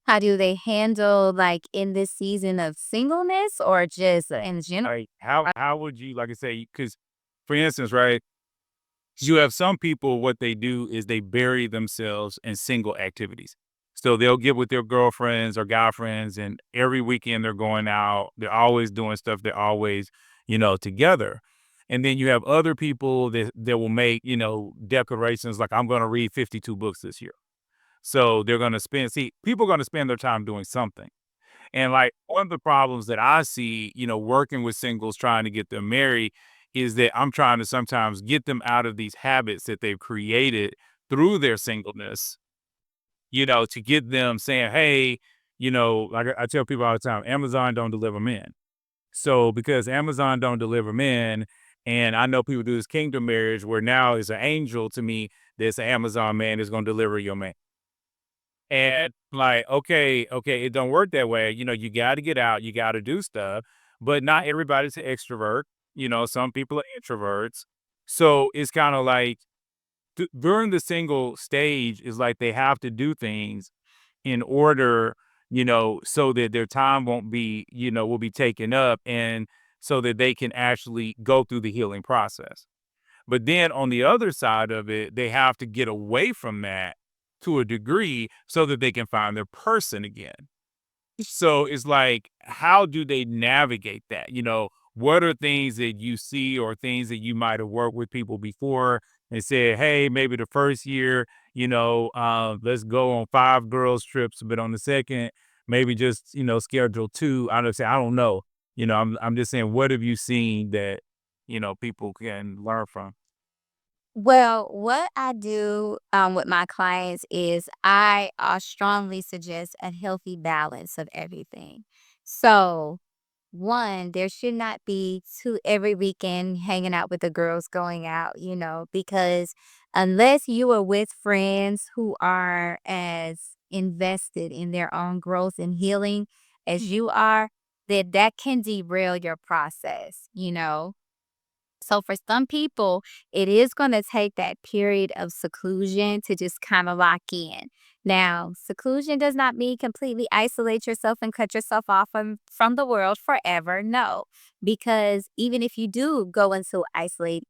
How do they handle, like, in this season of singleness or just in general? Like, how would you, like I say, because for instance, right, you have some people, what they do is they bury themselves in single activities. So they'll get with their girlfriends or guy friends, and every weekend they're going out. They're always doing stuff. They're always, together. And then you have other people that will make, declarations like, I'm going to read 52 books this year. So they're going to people are going to spend their time doing something. And like one of the problems that I see, working with singles trying to get them married is that I'm trying to sometimes get them out of these habits that they've created through their singleness, to get them saying, hey, like I tell people all the time, Amazon don't deliver men. So because Amazon don't deliver men, and I know people do this kingdom marriage where now it's an angel to me that's an Amazon man is going to deliver your man. And like, okay, it don't work that way. You got to get out, you got to do stuff, but not everybody's an extrovert. Some people are introverts. So it's kind of like during the single stage is like they have to do things in order, so that their time won't be, will be taken up and so that they can actually go through the healing process. But then on the other side of it, they have to get away from that to a degree so that they can find their person again. So it's like, how do they navigate that? What are things that you see or things that you might have worked with people before and said, hey, maybe the first year, let's go on 5 girls trips, but on the second, maybe just, schedule two. I don't know. I'm just saying, what have you seen that, people can learn from? Well, what I do with my clients is I strongly suggest a healthy balance of everything. So, one, there should not be two every weekend hanging out with the girls going out, because unless you are with friends who are as invested in their own growth and healing as you are, that can derail your process. So for some people, it is going to take that period of seclusion to just kind of lock in. Now, seclusion does not mean completely isolate yourself and cut yourself off from the world forever. No, because even if you do go into isolation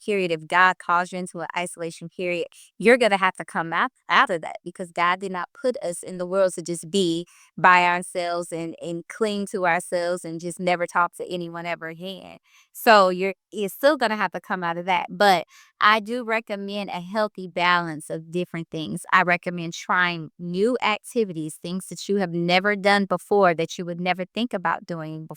period, if God calls you into an isolation period, you're going to have to come out of that because God did not put us in the world to just be by ourselves and cling to ourselves and just never talk to anyone ever again. So you're still gonna have to come out of that. But I do recommend a healthy balance of different things. I recommend trying new activities, things that you have never done before that you would never think about doing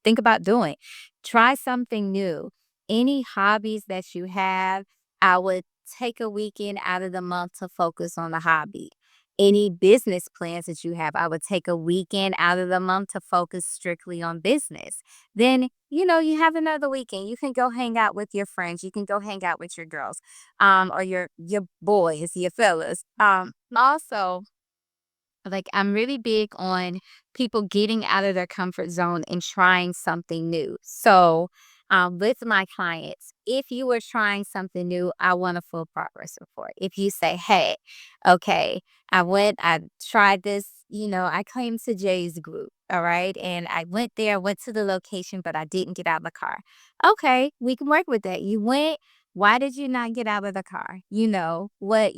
think about doing. Try something new. Any hobbies that you have, I would take a weekend out of the month to focus on the hobby. Any business plans that you have, I would take a weekend out of the month to focus strictly on business. Then, you have another weekend. You can go hang out with your friends. You can go hang out with your girls, or your boys, your fellas. Also, like I'm really big on people getting out of their comfort zone and trying something new. So, with my clients, if you were trying something new, I want a full progress report. If you say, hey, okay, I tried this, I came to Jay's group. All right. And I went there, went to the location, but I didn't get out of the car. Okay. We can work with that. You went, why did you not get out of the car? Were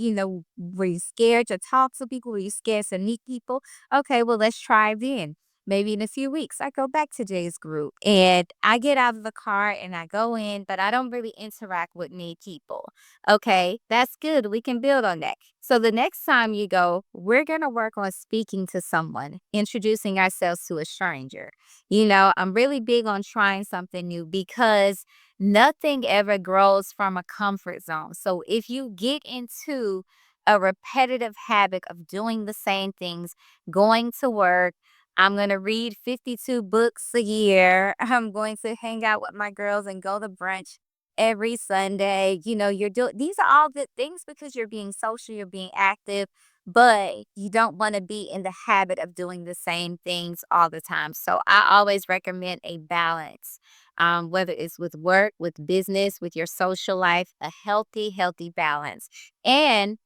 you scared to talk to people? Were you scared to meet people? Okay, well, let's try then. Maybe in a few weeks, I go back to Jay's group and I get out of the car and I go in, but I don't really interact with new people. Okay, that's good. We can build on that. So the next time you go, we're going to work on speaking to someone, introducing ourselves to a stranger. I'm really big on trying something new because nothing ever grows from a comfort zone. So if you get into a repetitive habit of doing the same things, going to work, I'm going to read 52 books a year. I'm going to hang out with my girls and go to brunch every Sunday. You're doing these are all good things because you're being social, you're being active, but you don't want to be in the habit of doing the same things all the time. So I always recommend a balance, whether it's with work, with business, with your social life, a healthy balance. And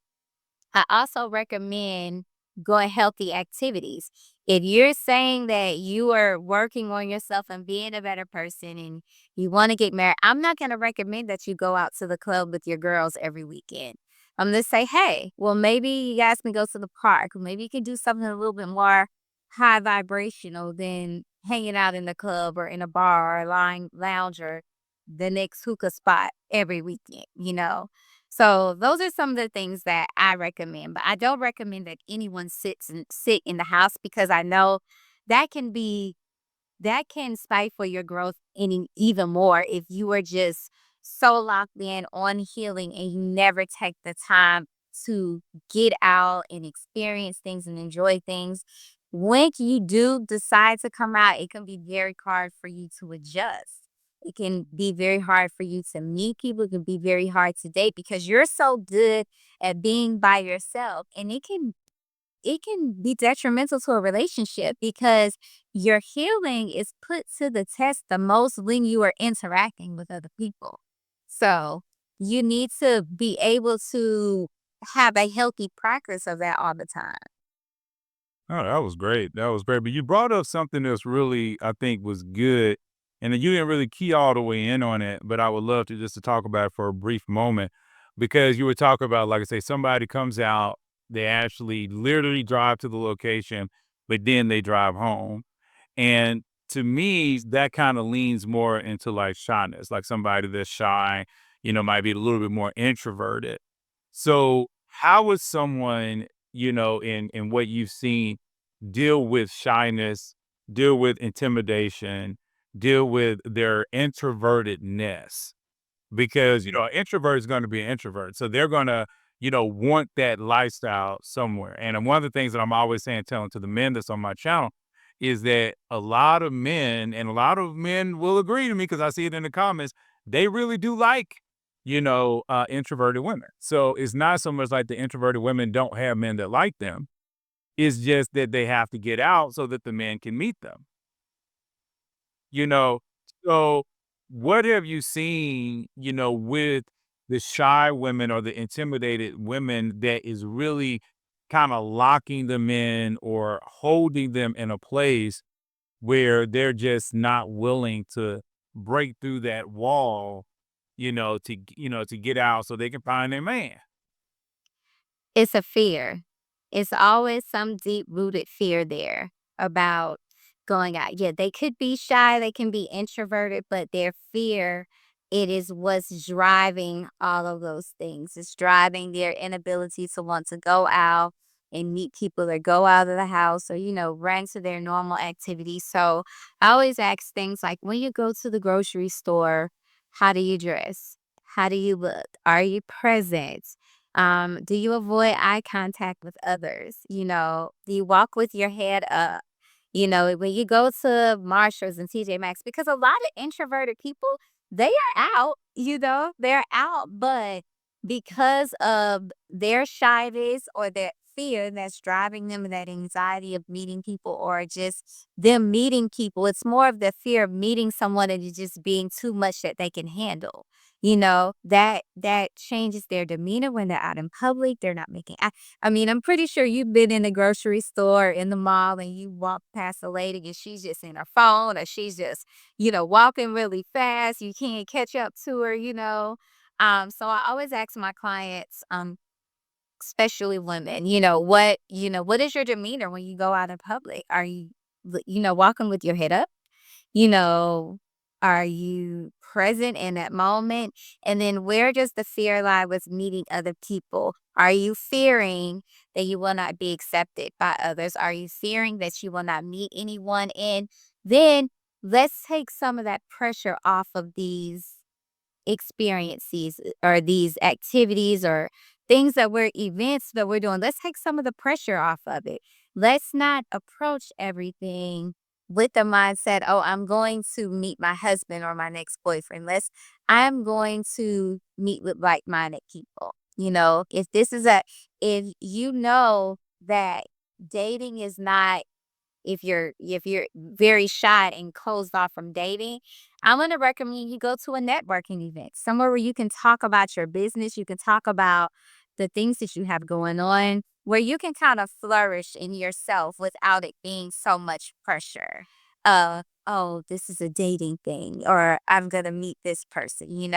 I also recommend going healthy activities. If you're saying that you are working on yourself and being a better person and you want to get married, I'm not going to recommend that you go out to the club with your girls every weekend. I'm going to say, hey, well, maybe you guys can go to the park. Maybe you can do something a little bit more high vibrational than hanging out in the club or in a bar or a lounge or the next hookah spot every weekend. So those are some of the things that I recommend, but I don't recommend that anyone sit in the house because I know that can stifle your growth even more if you are just so locked in on healing and you never take the time to get out and experience things and enjoy things. When you do decide to come out, it can be very hard for you to adjust. It can be very hard for you to meet people. It can be very hard to date because you're so good at being by yourself. And it can be detrimental to a relationship because your healing is put to the test the most when you are interacting with other people. So you need to be able to have a healthy practice of that all the time. Oh, that was great. That was great. But you brought up something that's really, I think, was good, and then you didn't really key all the way in on it. But I would love to just to talk about it for a brief moment because you were talking about, like I say, somebody comes out, they actually literally drive to the location, but then they drive home. And to me, that kind of leans more into like shyness, like somebody that's shy, might be a little bit more introverted. So, how would someone, in what you've seen, deal with shyness, deal with intimidation, deal with their introvertedness? Because, an introvert is going to be an introvert. So they're going to, want that lifestyle somewhere. And one of the things that I'm always saying, telling to the men that's on my channel is that a lot of men, and a lot of men will agree to me because I see it in the comments, they really do like, introverted women. So it's not so much like the introverted women don't have men that like them. It's just that they have to get out so that the men can meet them. You know, so what have you seen, with the shy women or the intimidated women that is really kind of locking them in or holding them in a place where they're just not willing to break through that wall, to get out so they can find their man. It's a fear. It's always some deep rooted fear there about going out. Yeah, they could be shy, they can be introverted, but their fear, it is what's driving all of those things. It's driving their inability to want to go out and meet people or go out of the house or, run to their normal activities. So I always ask things like when you go to the grocery store, how do you dress? How do you look? Are you present? Do you avoid eye contact with others? Do you walk with your head up? When you go to Marshalls and TJ Maxx, because a lot of introverted people, they are out, they're out, but because of their shyness or their fear that's driving them, that anxiety of meeting people or just them meeting people, it's more of the fear of meeting someone and it just being too much that they can handle. That changes their demeanor when they're out in public. They're not making I mean, I'm pretty sure you've been in the grocery store, in the mall, and you walk past a lady and she's just in her phone or she's just, walking really fast. You can't catch up to her. So I always ask my clients, especially women, what is your demeanor when you go out in public? Are you, walking with your head up? You know, are you present in that moment? And then where does the fear lie with meeting other people? Are you fearing that you will not be accepted by others? Are you fearing that you will not meet anyone? And then let's take some of that pressure off of these experiences or these activities or events that we're doing. Let's take some of the pressure off of it. Let's not approach everything with the mindset, oh, I'm going to meet my husband or my next boyfriend. I'm going to meet with like minded people. If you know that dating is not, if you're very shy and closed off from dating, I'm gonna recommend you go to a networking event, somewhere where you can talk about your business, you can talk about the things that you have going on. where you can kind of flourish in yourself without it being so much pressure. Oh, this is a dating thing, or I'm going to meet this person,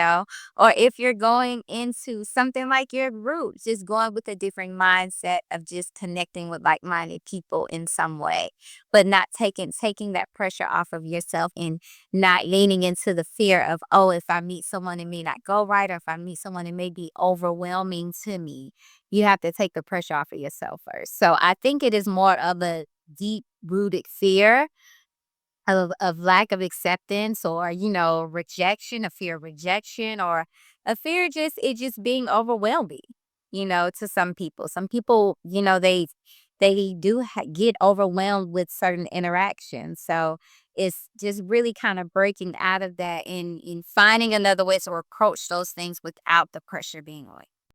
or if you're going into something like your group, just going with a different mindset of just connecting with like-minded people in some way, but not taking that pressure off of yourself and not leaning into the fear of, oh, if I meet someone it may not go right, or if I meet someone it may be overwhelming to me. You have to take the pressure off of yourself first. So I think it is more of a deep rooted fear of lack of acceptance, or rejection, a fear of rejection, or a fear just it just being overwhelming, to some people, they do get overwhelmed with certain interactions. So it's just really kind of breaking out of that and in finding another way to approach those things without the pressure being on